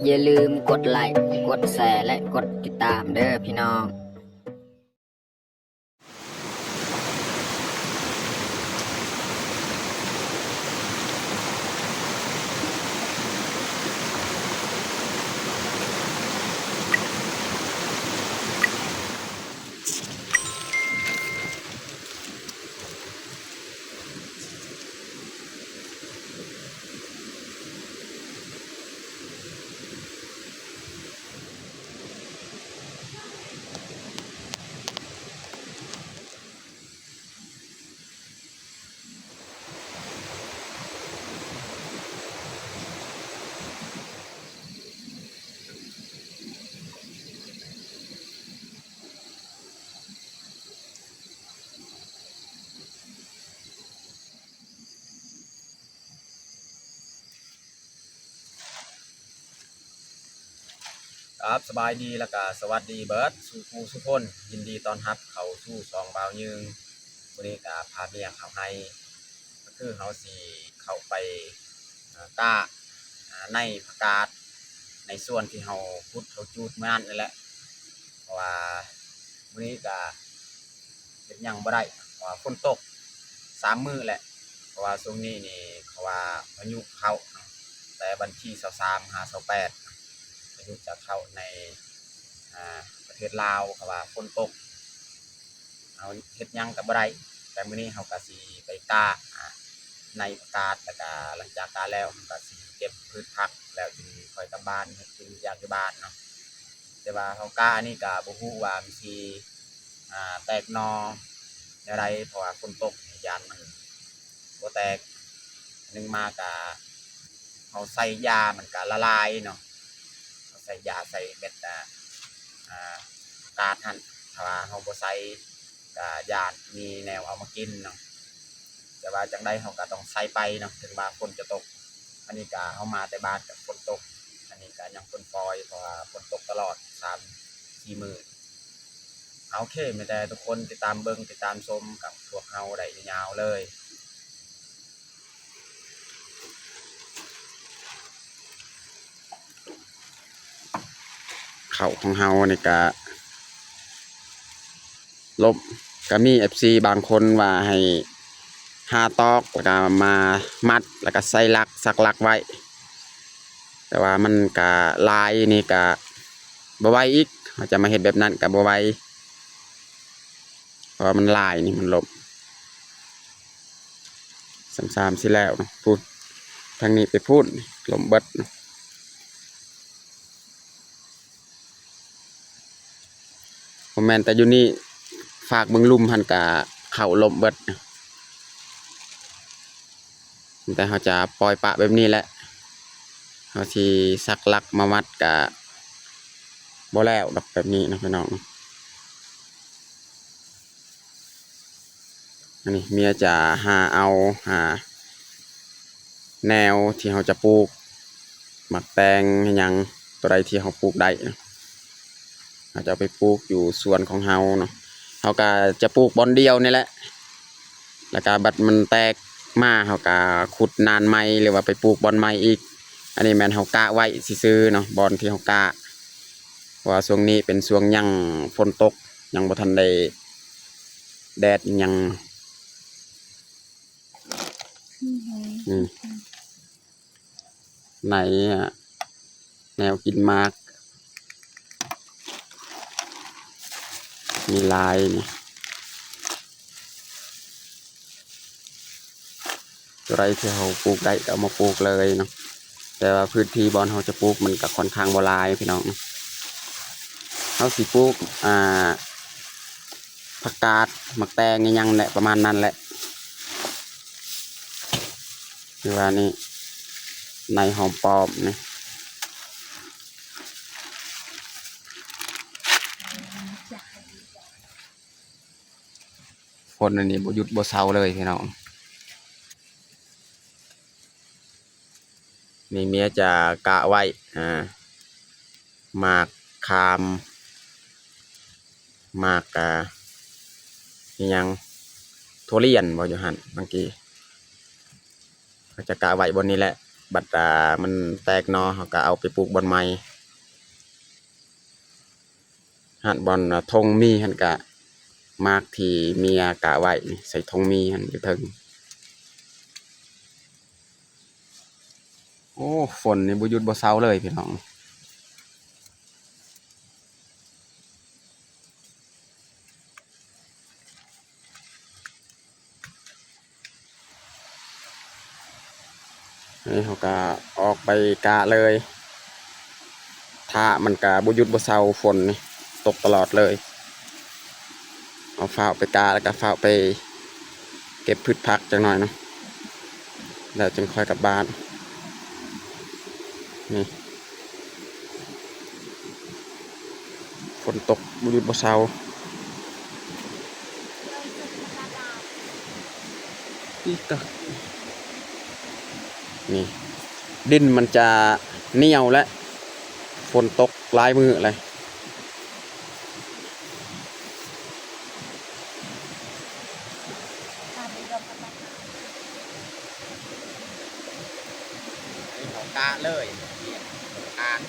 อย่าลืมกดไลค์กดแชร์และกดติดตามเด้อพี่น้องครับสบายดีแล้วก็สวัสดีเบิร์ดสู่ผู้สุคนยินดีต้อนรับเข้าสู่สองบ่าวยืงวันนี้ก็พาเมียเข้าให้ก็คือเขาสีเข้าไปก้าในประกาศในส่วนที่เขาพุดเขาจูดมานั่นแหละเพราะว่าวันนี้ก็เป็นยังบ่ได้เพราะว่าฝนตก3 มื้อแหละเพราะว่าช่วงนี้นี่เขาว่าพายุเข้าแต่วันที่23-28พายุจะเข้าในประเทศลาวเขาว่าฝนตกเอาเฮ็ดยังกับบ่ได้แต่มื้อนี้เขาก็สิไปกาในประกาศแล้วก็หลังจากกาแล้วเขาก็สิเก็บพืชผักแล้วจึงค่อยกลับบ้านเฮ็ดกินอยากอยู่บ้านเนาะแต่ว่าเขากาอันนี้ก็บ่ฮู้ว่ามันสิแตกหน่อแนวใดเพราะว่าฝนตกยานมันบ่แตกนึงมาก็เขาใส่ยามันก็ละลายเนาะเขาใส่ยาใส่เม็ดกาดหั่นถ้าว่าเฮาบ่ใส่ก็ญาติมีแนวเอามากินเนาะแต่ว่าจังได๋เฮาก็ต้องใส่ไปเนาะถึงว่าฝนจะตกอันนี้ก็เฮามาแต่บ้านก็ฝนตกอันนี้ก็ยังฝนปล่อยเพราะว่าฝนตกตลอด3-4 มื้อโอเคมีแต่ทุกคนติดตามเบิ่งติดตามชมกับพวกเฮาได้ยาวๆเลยข้าวของเฮานี่ก็ลบก็มี FC บางคนว่าให้5 ตอกแล้วก็มามัดแล้วก็ใส่ลักสักลักไว้แต่ว่ามันก็ลายนี่ก็บ่ไหวอีกเขาจะมาเฮ็ดแบบนั้นก็บ่ไหวเพราะว่ามันลายนี่มันลบซ้ำๆสิแล้วเนาะพูดทางนี้ไปพูดลมเบิดเนาะบ่แม่นแต่อยู่นี่ฝากเบิ่งลุ่มหันก็เข้าลมเบิดแต่เขาจะปล่อยปะแบบนี้แหละเขาสิสักลักมามัดก็บ่แล้วดอกแบบนี้นะพี่น้องอันนี้เมียจะหาแนวที่เขาจะปลูกหมักแตงหยังตัวใดที่เขาปลูกได้เขาจะเอาไปปลูกอยู่สวนของเขาเนาะเขาก็จะปลูกบอนเดียวนี่แหละแล้วก็บัดมันแตกมาเขาก็ขุดนานไม้หรือว่าไปปลูกบอนไม้อีกอันนี้แม่นเขากะไว้ซื้อเนาะบอนที่เขากะว่าช่วงนี้เป็นช่วงยังฝนตกยังบ่ทันได้แดดยังไหนแนวกินมากมีลายนี่ไรที่เขาปลูกได้เอามาปลูกเลยเนาะแต่ว่าพื้นที่บอนเขาจะปลูกมันกับค่อนข้างบ่หลายพี่น้องเขาสิปลูกผักกาดหมักแตงยังแหละประมาณนั้นแหละคือว่านี่ในหอมปอมนี่คนอันนี้บ่หยุดบ่เศร้าเลยพี่น้องนี่เมียจะกะไว้หมากคามหมากยังทุเรียนบ่อยู่หั่นบางทีเขาจะกะไว้บนนี้แหละ บัดมันแตกหนอเขาก็เอาไปปลูกบอนไม้หันบอนทงมีหันกะมากที่เมียกะไว้ใส่ทงมีหันอยู่ถึงโอ้ฝนนี่บ่หยุดบ่เซาเลยพี่น้องนี่เขาก็ออกไปกะเลยถ้ามันกะบ่หยุดบ่เซาฝนนี่ตกตลอดเลยเอาฝ้าไปกะแล้วก็ฝ้าไปเก็บพืชผักจังหน่อยเนาะแล้วจึงค่อยกลับบ้านนี่ฝนตกบ่หยุดบ่เซาอีกตะนี่ดินมันจะเหนียวและฝนตกหลายมือเลยเขากาเลยอ่าน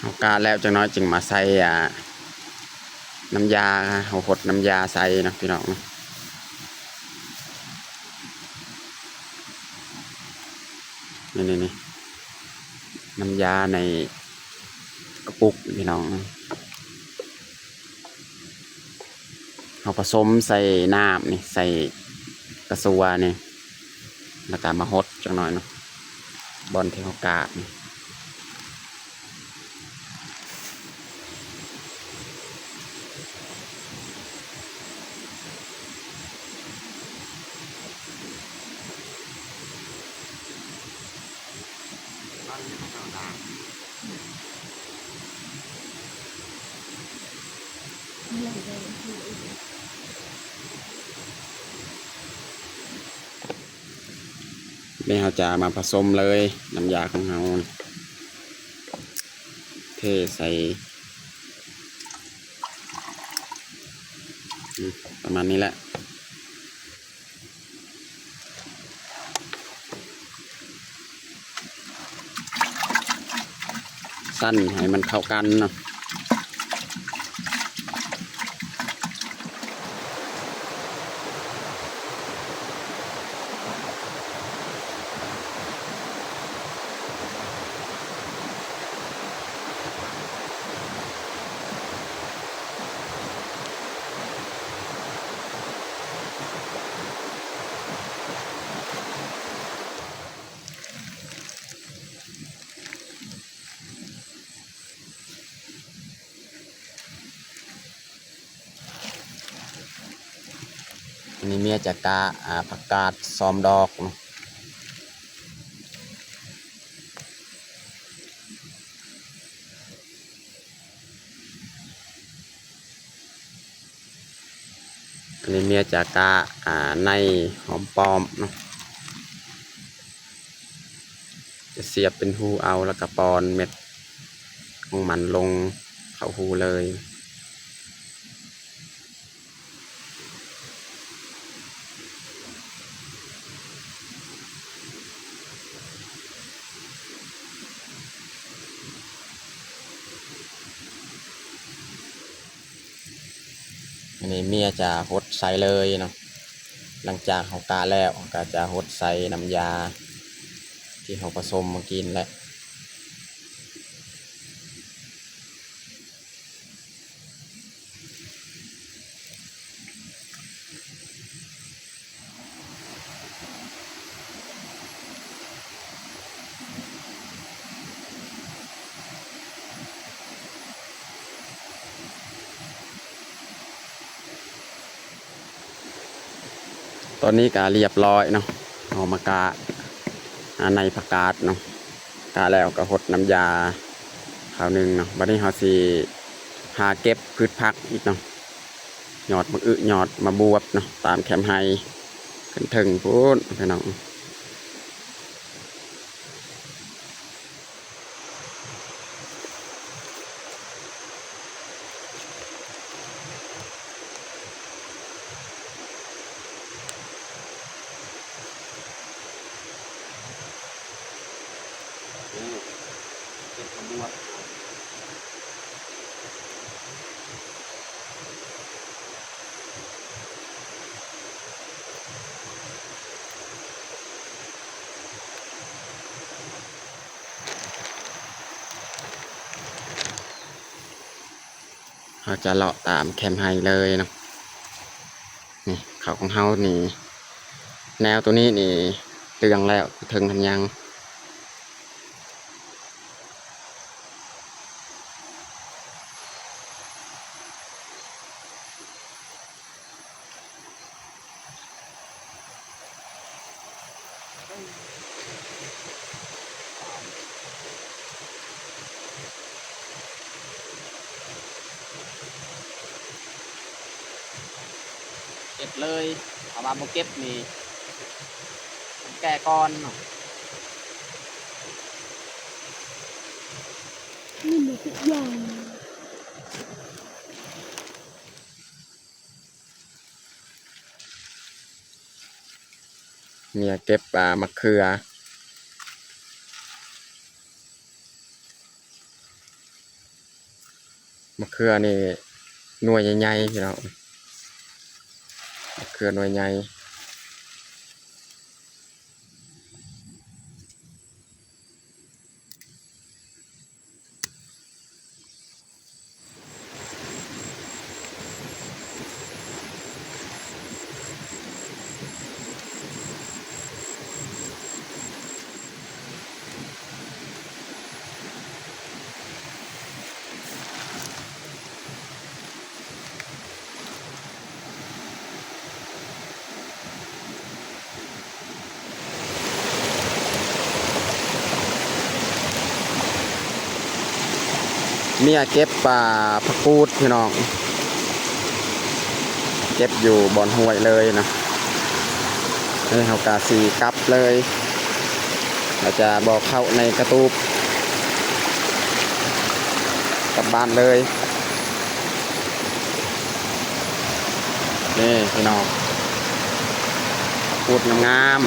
เขากาแล้วจังน้อยจึงมาใส่น้ำยาเขาหดน้ำยาใส่นะพี่น้องนี่น้ำยาในกระปุกพี่น้องเขาผสมใส่น้ำนี่ใส่กระสัวนี่แล้วก็มาหดจังน้อยเนาะบอลที่เขากานี่นี่เขาจะมาผสมเลยน้ำยาของเขาเทใส่ประมาณนี้แหละสั้นให้มันเข้ากันเนาะอันนี้เมียจะกาผักกาดซอมดอกเนาะอันนี้เมียจะกาในหอมปอมเนาะจะเสียบเป็นหูเอาแล้วก็ปอนเม็ดของมันลงเข้าหูเลยอันนี้เมียจะหดใส่เลยเนาะหลังจากเขากาแล้วก็จะหดใส่น้ำยาที่เขาผสมมากินแล้วตอนนี้ก็เรียบร้อยเนาะเอามากาในผักกาดเนาะกาแล้วก็หดน้ำยาคราวหนึ่งเนาะวันนี้เขาสิหาเก็บพืชผักอีกเนาะหยอดมะอึหยอดมาบวบเนาะตามแคมไฮ ขึ้นถึงพูดพี่น้องเป็นขบวนเขาจะเลาะตามแคมไฮเลยเนาะนี่เขาของเฮานี่แนวตัวนี้นี่เตืองแล้วถึงทันยังเก็บเลยเอามาโมเก็บนี่แก่ก้อนเนาะ นี่มันทุกอย่าง เมียเก็บมะเขือมะเขือนี่หน่วยใหญ่ๆพี่น้องมะเขือหน่วยใหญ่เมียเก็บผักกูดพี่น้องเก็บอยู่บอนห้วยเลยนะนี่เขากาสีกลับเลยเราจะบอกเข้าในกระตูบกลับบ้านเลยนี่พี่น้องพูดงาม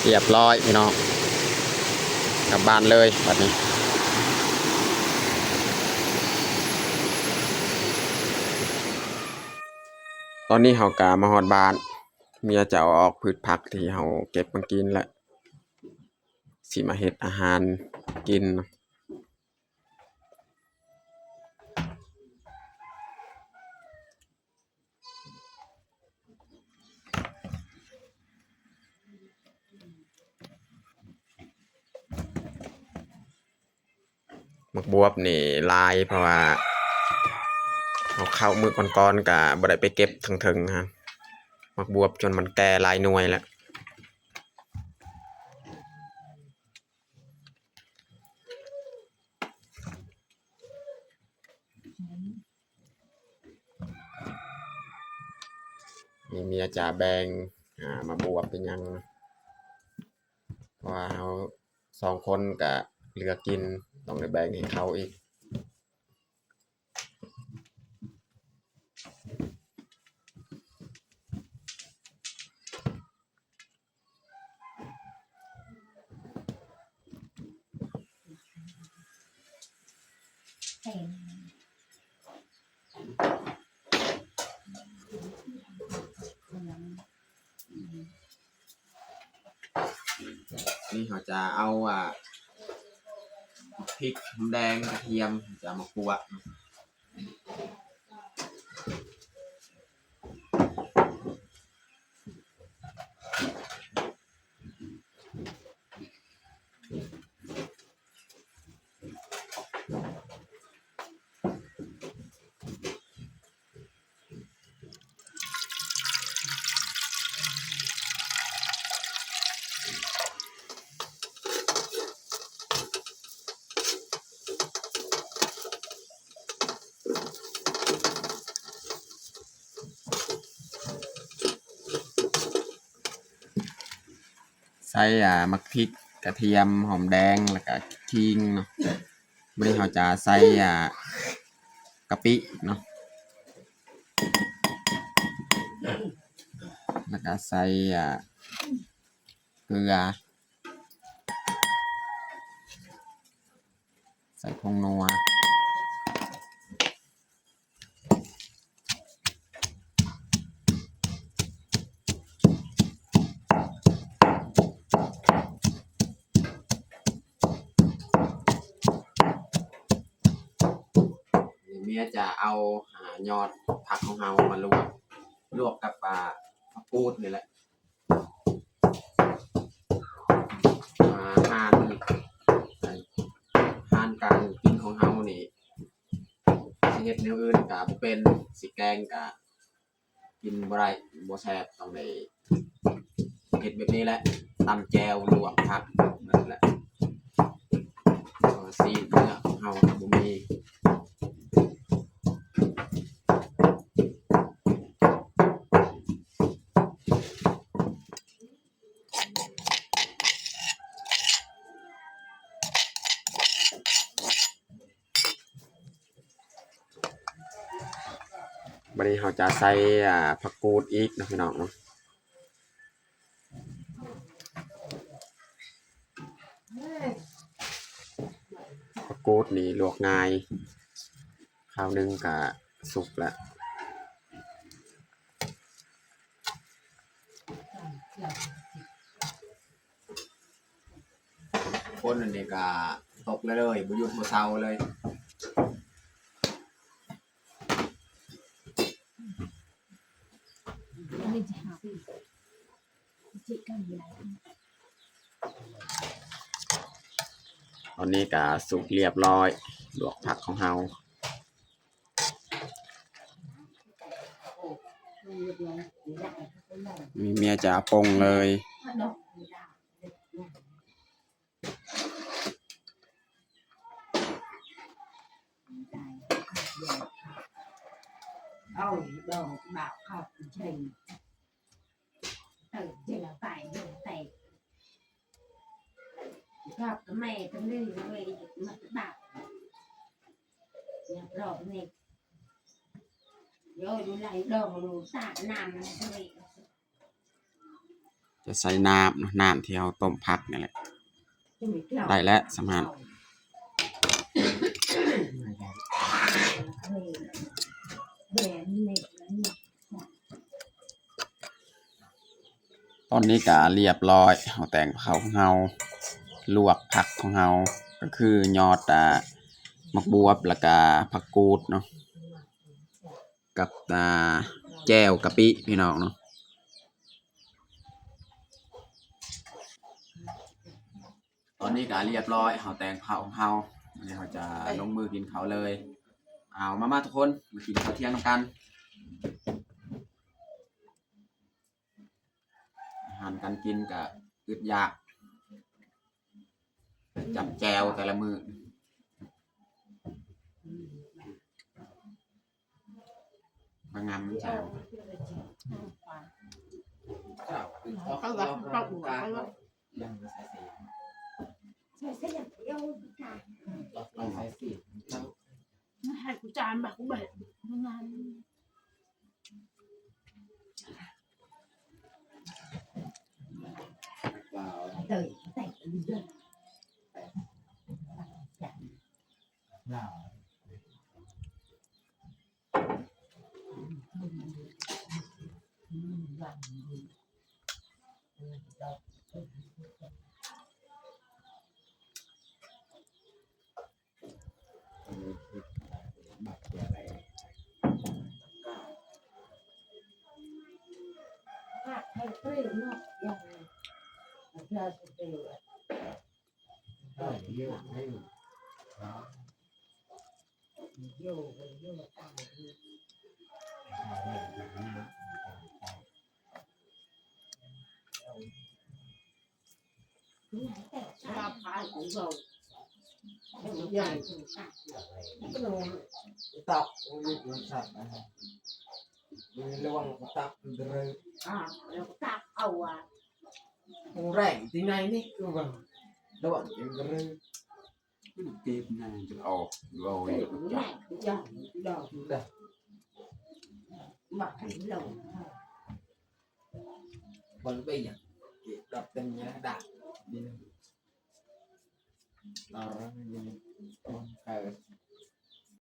เรียบร้อยพี่น้องกลับบ้านเลยแบบนี้ตอนนี้เขากามาฮอดบ้านเมียจะเอาออกพืชผักที่เขาเก็บมากินและสิมาเฮ็ดอาหารกินมักบวบนี่ลายเพราะว่าเอาเข้ามือก่อนๆกะบ่ได้ไปเก็บถึงๆฮะมักบวบจนมันแก่ลายหน่วยแล้วมีเมียจ่าแบงมาบวบเป็นยังเพราะว่าเขา2 คนกะเหลือกินต้องได้แบ่งให้เขาอีกนี่เขาจะเอาพริกน้ำแดงกระเทียมจะมาคั่ว ใส่มะพริกกระเทียมหอมแดงแล้วก็ขิงเนาะวันนี้เราจะใส่กะปิเนาะแล้วก็ใส่เกลือใส่ผงนัวเมียจะเอายอดผักของเรามาลวกกับผักกูดนี่แหละหั่นการกินของเรานี่สิเฮ็ดแนวอื่นก็บ่เป็นสิแกงก็กินบ่ได้บ่แซ่บต้องได้เฮ็ดแบบนี้แหละตำแจวลวกผักนั่นแหละซีนเนื้อของเราบ่มีบัดนี้เราจะใส่ผักกูดอีกนะพี่น้องเนาะผักกูดนี่ลวกง่ายคราวนึงก็สุกแล้วคนอันนี้ก็ตกเลยบ่หยุดบ่เซาเลยตอนนี้ก็สุกเรียบร้อยลวกผักของเรามีเมียจะปรุงเลยเอาดอกบ่าวเข้าใช่เดี๋ยวไปเดี๋ยวไปชอบกับแม่ก็ลื่นเลยมันบ่าวเนี่ยรอบนี้โยดูไหลดองดูสาดน้ำเลย จะใส่น้ำที่เราต้มผักนี่แหละได้แล้วสำคัญตอนนี้ก็เรียบร้อยเราแต่งข้าวของเราลวกผักของเราก็คือยอดมักบวบแล้วก็ผักกูดเนาะกับแจ่วกะปิพี่น้องเนาะตอนนี้ก็เรียบร้อยเราแต่งข้าวของเราอันนี้เราจะลงมือกินข้าวเลยเอามาทุกคนมากินข้าวเที่ยงกันอาหารการกินก็อึดยากจับแจวแต่ละมือมางามแจวเขาว่าเขาหัวเขาว่าใส่เส้นเดียวกันให้กูจานแบบกูแบบงานเตยแต่เดือดให้เปรี้ยวเนาะอย่างเราจะเปรี้ยวเยอะให้โย่ตามชอบพายของเราใหญ่ก็ลงตับมีรสชาตินะฮะมีระวังตับเลยแล้วตับเอา rảnh tí này đi cứ vào đâu bạn em cái cái được kịp này được ồ rồi Cái này cái giỏ đỏ đây mặc cái lồng còn bây giờ đập tên nhá đạp đi đó